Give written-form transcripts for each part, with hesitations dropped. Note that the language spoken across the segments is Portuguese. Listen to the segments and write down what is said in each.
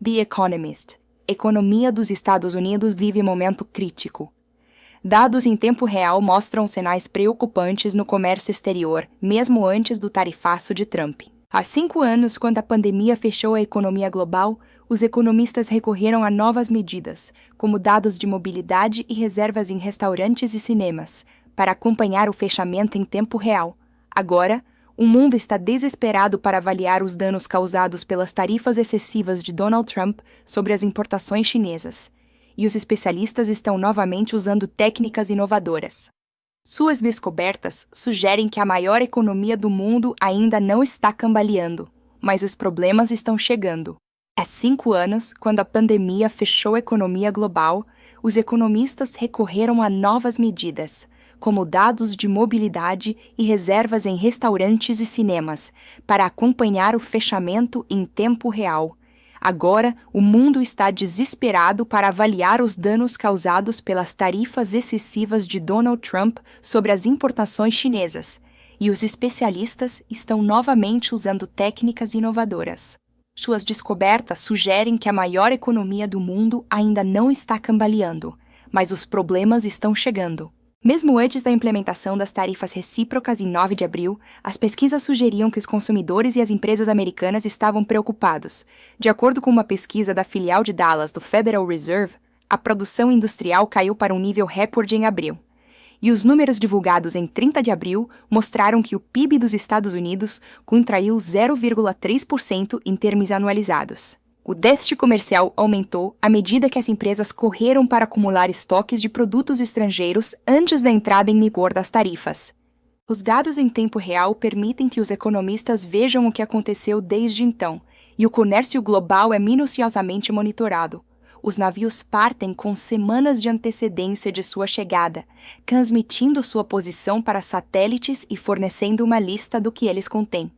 The Economist. Economia dos Estados Unidos vive momento crítico. Dados em tempo real mostram sinais preocupantes no comércio exterior, mesmo antes do tarifaço de Trump. Há 5 anos, quando a pandemia fechou a economia global, os economistas recorreram a novas medidas, como dados de mobilidade e reservas em restaurantes e cinemas, para acompanhar o fechamento em tempo real. Agora, o mundo está desesperado para avaliar os danos causados pelas tarifas excessivas de Donald Trump sobre as importações chinesas, e os especialistas estão novamente usando técnicas inovadoras. Suas descobertas sugerem que a maior economia do mundo ainda não está cambaleando, mas os problemas estão chegando. Há 5 anos, quando a pandemia fechou a economia global, os economistas recorreram a novas medidas, como dados de mobilidade e reservas em restaurantes e cinemas, para acompanhar o fechamento em tempo real. Agora, o mundo está desesperado para avaliar os danos causados pelas tarifas excessivas de Donald Trump sobre as importações chinesas, e os especialistas estão novamente usando técnicas inovadoras. Suas descobertas sugerem que a maior economia do mundo ainda não está cambaleando, mas os problemas estão chegando. Mesmo antes da implementação das tarifas recíprocas em 9 de abril, as pesquisas sugeriam que os consumidores e as empresas americanas estavam preocupados. De acordo com uma pesquisa da filial de Dallas do Federal Reserve, a produção industrial caiu para um nível recorde em abril. E os números divulgados em 30 de abril mostraram que o PIB dos Estados Unidos contraiu 0,3% em termos anualizados. O déficit comercial aumentou à medida que as empresas correram para acumular estoques de produtos estrangeiros antes da entrada em vigor das tarifas. Os dados em tempo real permitem que os economistas vejam o que aconteceu desde então, e o comércio global é minuciosamente monitorado. Os navios partem com semanas de antecedência de sua chegada, transmitindo sua posição para satélites e fornecendo uma lista do que eles contêm.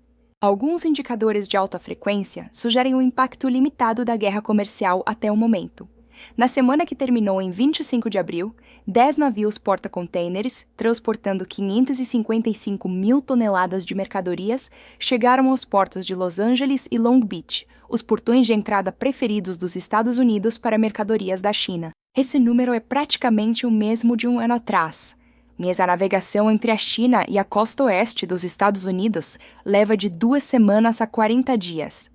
Alguns indicadores de alta frequência sugerem um impacto limitado da guerra comercial até o momento. Na semana que terminou em 25 de abril, 10 navios porta-containers, transportando 555 mil toneladas de mercadorias, chegaram aos portos de Los Angeles e Long Beach, os portões de entrada preferidos dos Estados Unidos para mercadorias da China. Esse número é praticamente o mesmo de um ano atrás. Mas a navegação entre a China e a costa oeste dos Estados Unidos leva de 2 semanas a 40 dias.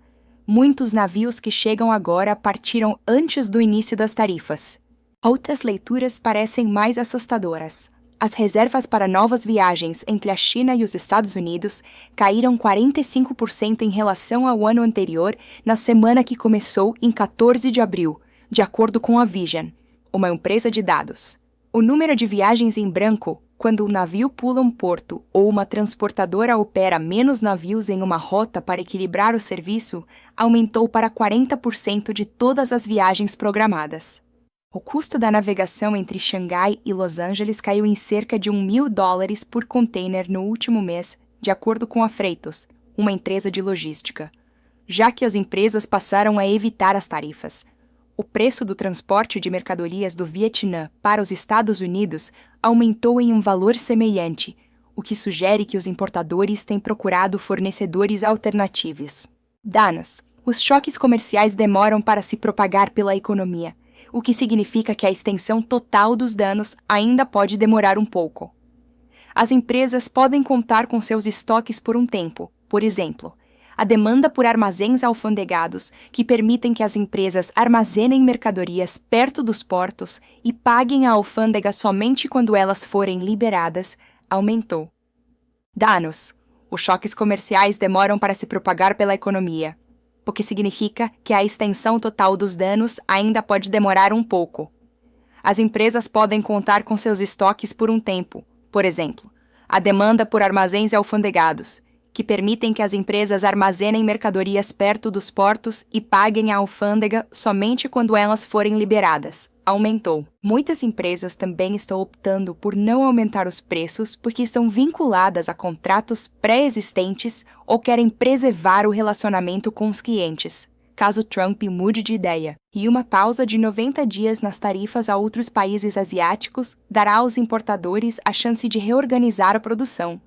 Muitos navios que chegam agora partiram antes do início das tarifas. Outras leituras parecem mais assustadoras. As reservas para novas viagens entre a China e os Estados Unidos caíram 45% em relação ao ano anterior na semana que começou em 14 de abril, de acordo com a Vision, uma empresa de dados. O número de viagens em branco, quando um navio pula um porto ou uma transportadora opera menos navios em uma rota para equilibrar o serviço, aumentou para 40% de todas as viagens programadas. O custo da navegação entre Xangai e Los Angeles caiu em cerca de $1.000 por container no último mês, de acordo com a Freightos, uma empresa de logística, já que as empresas passaram a evitar as tarifas. O preço do transporte de mercadorias do Vietnã para os Estados Unidos aumentou em um valor semelhante, o que sugere que os importadores têm procurado fornecedores alternativos. Danos. Os choques comerciais demoram para se propagar pela economia, o que significa que a extensão total dos danos ainda pode demorar um pouco. As empresas podem contar com seus estoques por um tempo, por exemplo, a demanda por armazéns alfandegados, que permitem que as empresas armazenem mercadorias perto dos portos e paguem a alfândega somente quando elas forem liberadas, aumentou. Danos. Os choques comerciais demoram para se propagar pela economia, o que significa que a extensão total dos danos ainda pode demorar um pouco. As empresas podem contar com seus estoques por um tempo, por exemplo, a demanda por armazéns alfandegados, que permitem que as empresas armazenem mercadorias perto dos portos e paguem a alfândega somente quando elas forem liberadas, aumentou. Muitas empresas também estão optando por não aumentar os preços porque estão vinculadas a contratos pré-existentes ou querem preservar o relacionamento com os clientes, caso Trump mude de ideia. E uma pausa de 90 dias nas tarifas a outros países asiáticos dará aos importadores a chance de reorganizar a produção.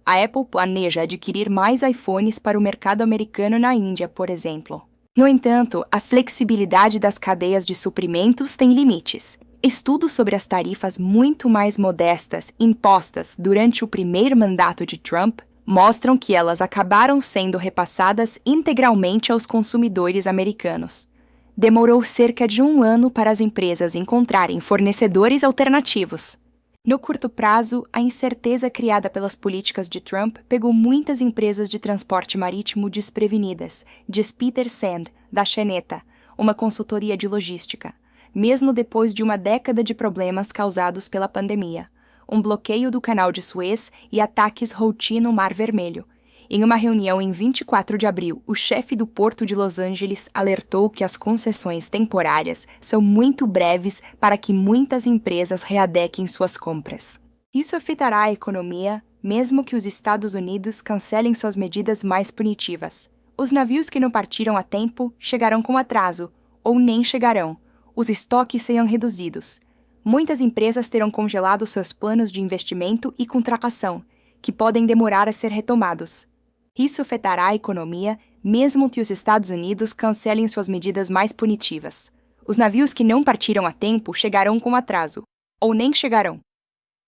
A Apple planeja adquirir mais iPhones para o mercado americano na Índia, por exemplo. No entanto, a flexibilidade das cadeias de suprimentos tem limites. Estudos sobre as tarifas muito mais modestas impostas durante o primeiro mandato de Trump mostram que elas acabaram sendo repassadas integralmente aos consumidores americanos. Demorou cerca de 1 ano para as empresas encontrarem fornecedores alternativos. No curto prazo, a incerteza criada pelas políticas de Trump pegou muitas empresas de transporte marítimo desprevenidas, diz Peter Sand, da Xeneta, uma consultoria de logística, mesmo depois de uma década de problemas causados pela pandemia, um bloqueio do Canal de Suez e ataques Houthi no Mar Vermelho. Em uma reunião em 24 de abril, o chefe do Porto de Los Angeles alertou que as concessões temporárias são muito breves para que muitas empresas readequem suas compras. Isso afetará a economia, mesmo que os Estados Unidos cancelem suas medidas mais punitivas. Os navios que não partiram a tempo chegarão com atraso, ou nem chegarão. Os estoques serão reduzidos. Muitas empresas terão congelado seus planos de investimento e contratação, que podem demorar a ser retomados. Isso afetará a economia, mesmo que os Estados Unidos cancelem suas medidas mais punitivas. Os navios que não partiram a tempo chegarão com atraso, ou nem chegarão.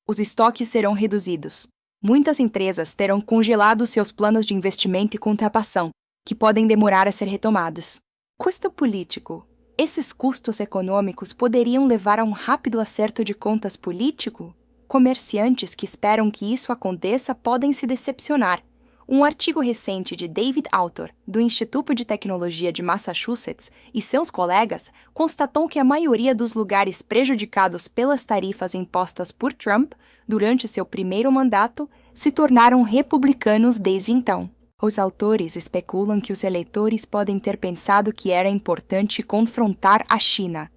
Os estoques serão reduzidos. Muitas empresas terão congelado seus planos de investimento e contratação, que podem demorar a ser retomados. Custo político. Esses custos econômicos poderiam levar a um rápido acerto de contas político? Comerciantes que esperam que isso aconteça podem se decepcionar. Um artigo recente de David Autor, do Instituto de Tecnologia de Massachusetts, e seus colegas, constatou que a maioria dos lugares prejudicados pelas tarifas impostas por Trump durante seu primeiro mandato se tornaram republicanos desde então. Os autores especulam que os eleitores podem ter pensado que era importante confrontar a China.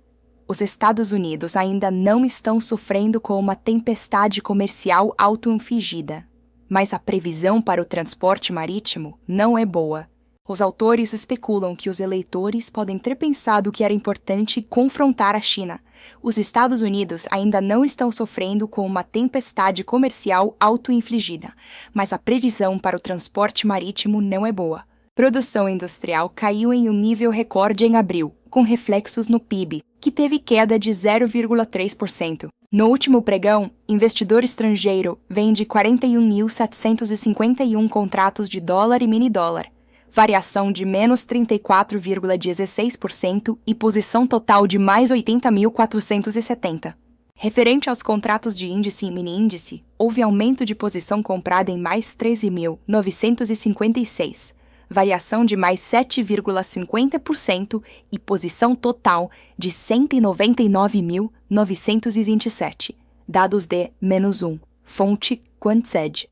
Os Estados Unidos ainda não estão sofrendo com uma tempestade comercial auto-infligida, mas a previsão para o transporte marítimo não é boa. Os autores especulam que os eleitores podem ter pensado que era importante confrontar a China. Os Estados Unidos ainda não estão sofrendo com uma tempestade comercial auto-infligida, mas a previsão para o transporte marítimo não é boa. Produção industrial caiu em um nível recorde em abril, com reflexos no PIB, que teve queda de 0,3%. No último pregão, investidor estrangeiro vende 41.751 contratos de dólar e mini-dólar, variação de menos 34,16% e posição total de mais 80.470. Referente aos contratos de índice e mini-índice, houve aumento de posição comprada em mais 13.956, variação de mais 7,50% e posição total de 199.927, dados de -1, fonte Quantsed.